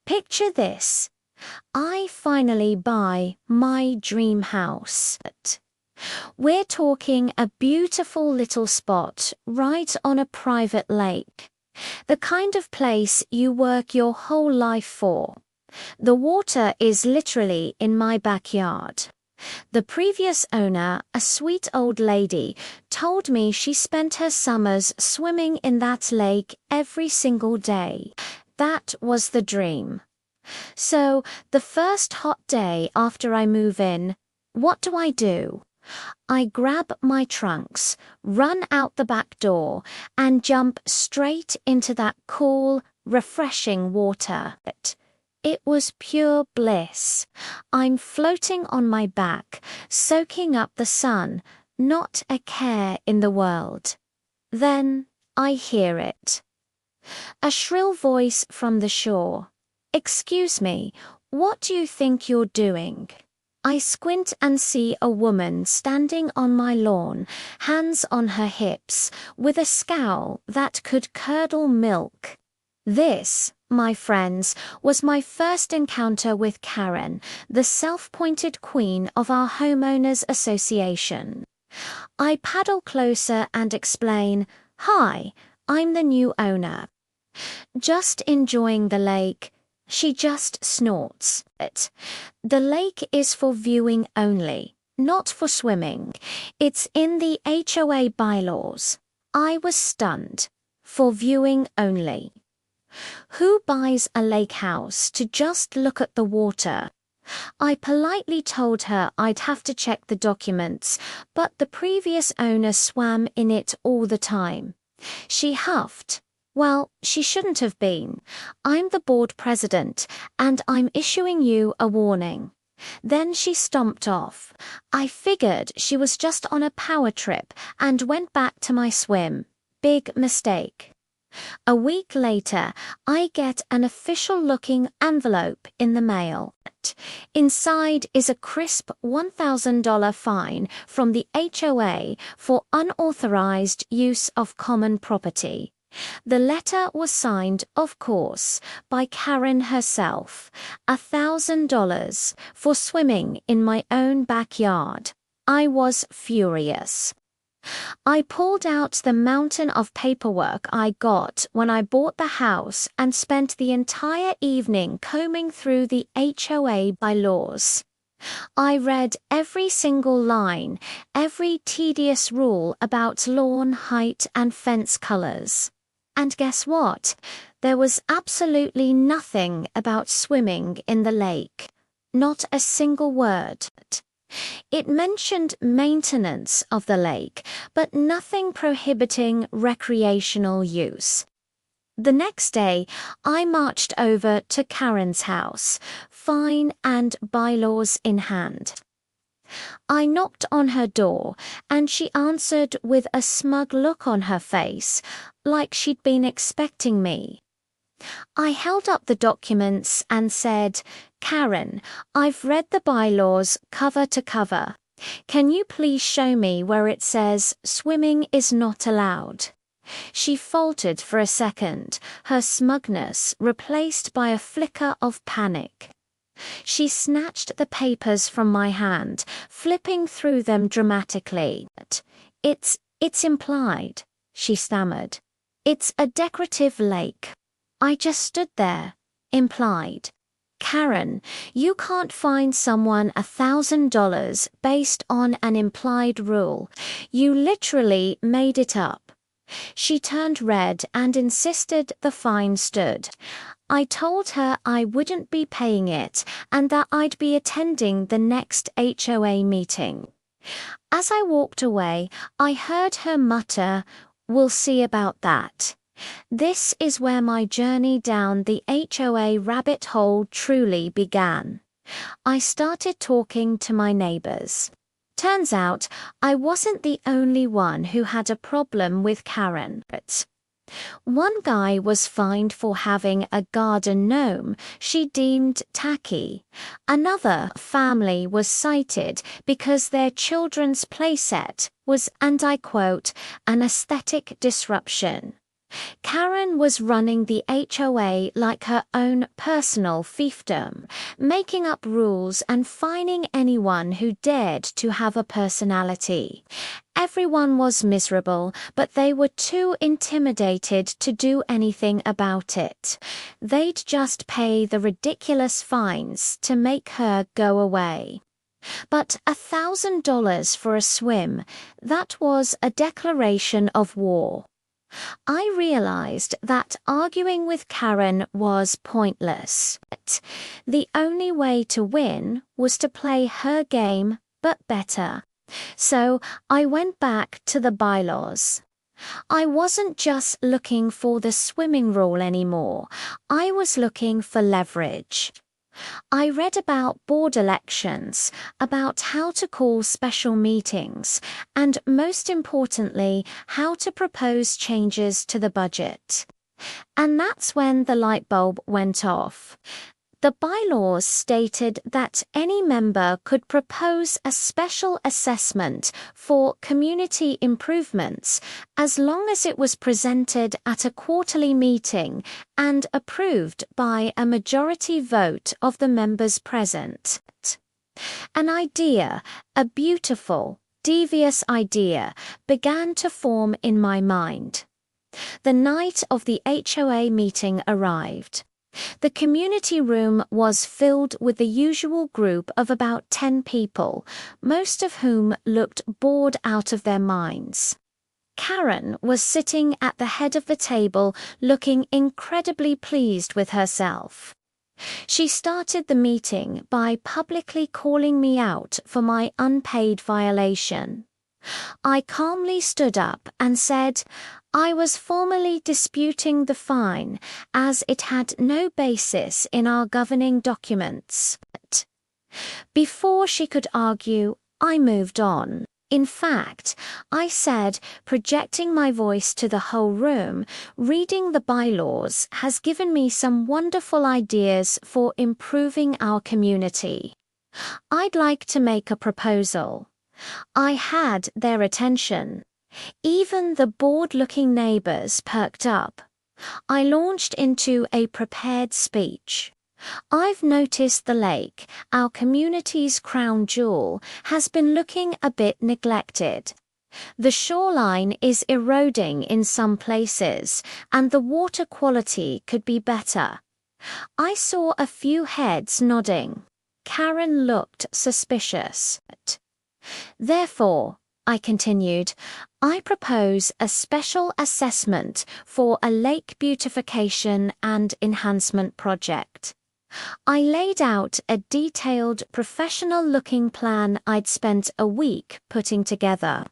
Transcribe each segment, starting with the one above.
Picture this. I finally buy my dream house. We're talking a beautiful little spot right on a private lake. The kind of place you work your whole life for. The water is literally in my backyard. The previous owner, a sweet old lady, told me she spent her summers swimming in that lake every single day. That was the dream. So, the first hot day after I move in, what do? I grab my trunks, run out the back door, and jump straight into that cool, refreshing water. It was pure bliss. I'm floating on my back, soaking up the sun, not a care in the world. Then I hear it. A shrill voice from the shore. "Excuse me, what do you think you're doing?" I squint and see a woman standing on my lawn, hands on her hips, with a scowl that could curdle milk. This, my friends, was my first encounter with Karen, the self-appointed queen of our homeowners association. I paddle closer and explain, "Hi, I'm the new owner." "Just enjoying the lake." She just snorts. The lake is for viewing only, not for swimming. It's in the HOA bylaws. I was stunned. For viewing only. Who buys a lake house to just look at the water? I politely told her I'd have to check the documents, but the previous owner swam in it all the time. She huffed. "Well, she shouldn't have been. I'm the board president, and I'm issuing you a warning." Then she stomped off. I figured she was just on a power trip and went back to my swim. Big mistake. A week later, I get an official-looking envelope in the mail. Inside is a crisp $1,000 fine from the HOA for unauthorized use of common property. The letter was signed, of course, by Karen herself. $1,000 for swimming in my own backyard. I was furious. I pulled out the mountain of paperwork I got when I bought the house and spent the entire evening combing through the HOA bylaws. I read every single line, every tedious rule about lawn height and fence colors. And guess what? There was absolutely nothing about swimming in the lake. Not a single word. It mentioned maintenance of the lake, but nothing prohibiting recreational use. The next day, I marched over to Karen's house, fine and bylaws in hand. I knocked on her door, and she answered with a smug look on her face, like she'd been expecting me. I held up the documents and said, "Karen, I've read the bylaws cover to cover. Can you please show me where it says swimming is not allowed?" She faltered for a second, her smugness replaced by a flicker of panic. She snatched the papers from my hand, flipping through them dramatically. It's implied," she stammered. "It's a decorative lake." I just stood there. Implied. "Karen, you can't fine someone $1,000 based on an implied rule. You literally made it up." She turned red and insisted the fine stood. I told her I wouldn't be paying it and that I'd be attending the next HOA meeting. As I walked away, I heard her mutter, "We'll see about that." This is where my journey down the HOA rabbit hole truly began. I started talking to my neighbors. Turns out, I wasn't the only one who had a problem with Karen. One guy was fined for having a garden gnome she deemed tacky. Another family was cited because their children's playset was, and I quote, "an aesthetic disruption." Karen was running the HOA like her own personal fiefdom, making up rules and fining anyone who dared to have a personality. Everyone was miserable, but they were too intimidated to do anything about it. They'd just pay the ridiculous fines to make her go away. But $1,000 for a swim, that was a declaration of war. I realized that arguing with Karen was pointless. The only way to win was to play her game, but better. So I went back to the bylaws. I wasn't just looking for the swimming rule anymore. I was looking for leverage. I read about board elections, about how to call special meetings, and most importantly, how to propose changes to the budget. And that's when the light bulb went off. The bylaws stated that any member could propose a special assessment for community improvements as long as it was presented at a quarterly meeting and approved by a majority vote of the members present. An idea, a beautiful, devious idea, began to form in my mind. The night of the HOA meeting arrived. The community room was filled with the usual group of about 10 people, most of whom looked bored out of their minds. Karen was sitting at the head of the table, looking incredibly pleased with herself. She started the meeting by publicly calling me out for my unpaid violation. I calmly stood up and said I was formally disputing the fine as it had no basis in our governing documents. Before she could argue, I moved on. In fact, I said, projecting my voice to the whole room, reading the bylaws has given me some wonderful ideas for improving our community. I'd like to make a proposal. I had their attention. Even the bored-looking neighbors perked up. I launched into a prepared speech. I've noticed the lake, our community's crown jewel, has been looking a bit neglected. The shoreline is eroding in some places, and the water quality could be better. I saw a few heads nodding. Karen looked suspicious. Therefore, I continued, I propose a special assessment for a lake beautification and enhancement project. I laid out a detailed, professional-looking plan I'd spent a week putting together.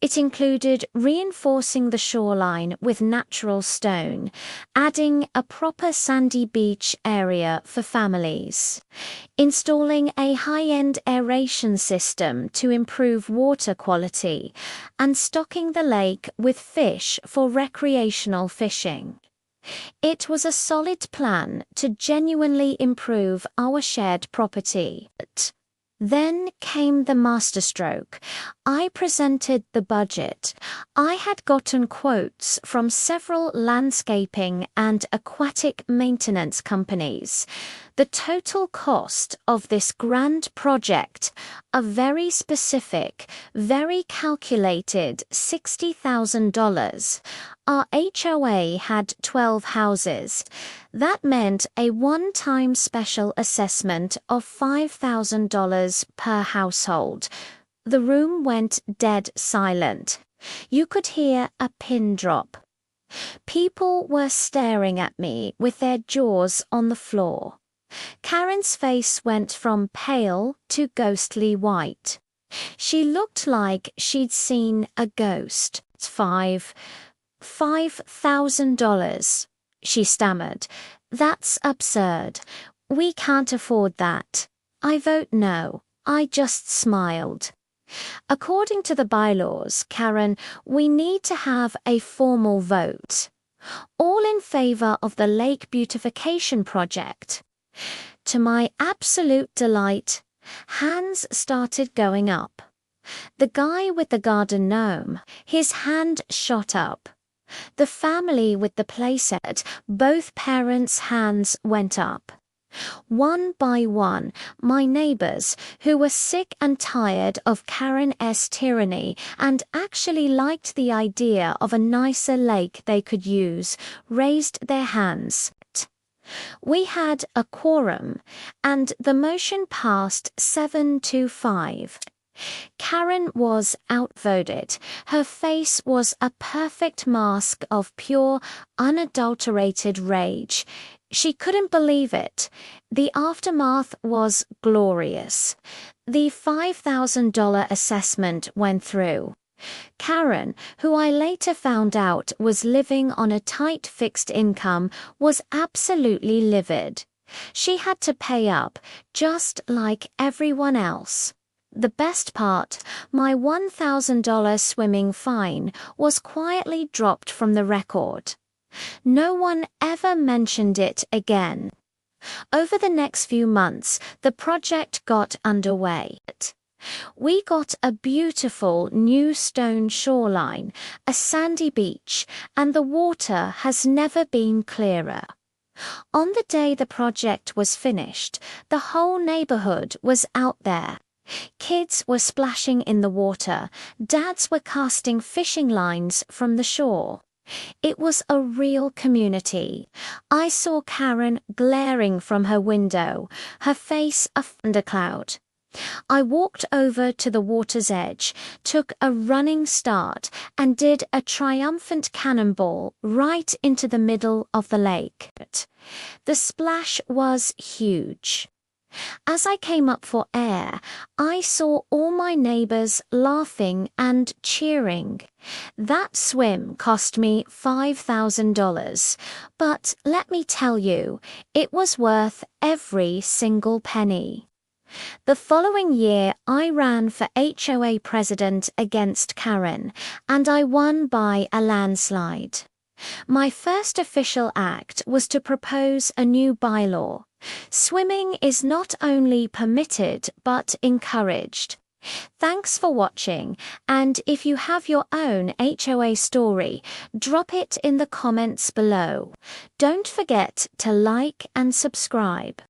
It included reinforcing the shoreline with natural stone, adding a proper sandy beach area for families, installing a high-end aeration system to improve water quality, and stocking the lake with fish for recreational fishing. It was a solid plan to genuinely improve our shared property. Then came the masterstroke. I presented the budget. I had gotten quotes from several landscaping and aquatic maintenance companies. The total cost of this grand project, a very specific, very calculated $60,000. Our HOA had 12 houses. That meant a one-time special assessment of $5,000 per household. The room went dead silent. You could hear a pin drop. People were staring at me with their jaws on the floor. Karen's face went from pale to ghostly white. She looked like she'd seen a ghost. $5,000, she stammered. That's absurd. We can't afford that. I vote no. I just smiled. According to the bylaws, Karen, we need to have a formal vote. All in favor of the lake beautification project. To my absolute delight, hands started going up. The guy with the garden gnome, his hand shot up. The family with the playset, both parents' hands went up. One by one, my neighbors, who were sick and tired of Karen's tyranny and actually liked the idea of a nicer lake they could use, raised their hands. We had a quorum, and the motion passed 7-5. Karen was outvoted. Her face was a perfect mask of pure, unadulterated rage. She couldn't believe it. The aftermath was glorious. The $5,000 assessment went through. Karen, who I later found out was living on a tight fixed income, was absolutely livid. She had to pay up, just like everyone else. The best part, my $1,000 swimming fine was quietly dropped from the record. No one ever mentioned it again. Over the next few months, the project got underway. We got a beautiful new stone shoreline, a sandy beach, and the water has never been clearer. On the day the project was finished, the whole neighborhood was out there. Kids were splashing in the water, dads were casting fishing lines from the shore. It was a real community. I saw Karen glaring from her window, her face a thundercloud. I walked over to the water's edge, took a running start, and did a triumphant cannonball right into the middle of the lake. The splash was huge. As I came up for air, I saw all my neighbors laughing and cheering. That swim cost me $5,000, but let me tell you, it was worth every single penny. The following year, I ran for HOA president against Karen, and I won by a landslide. My first official act was to propose a new bylaw. Swimming is not only permitted but encouraged. Thanks for watching, and if you have your own HOA story, drop it in the comments below. Don't forget to like and subscribe.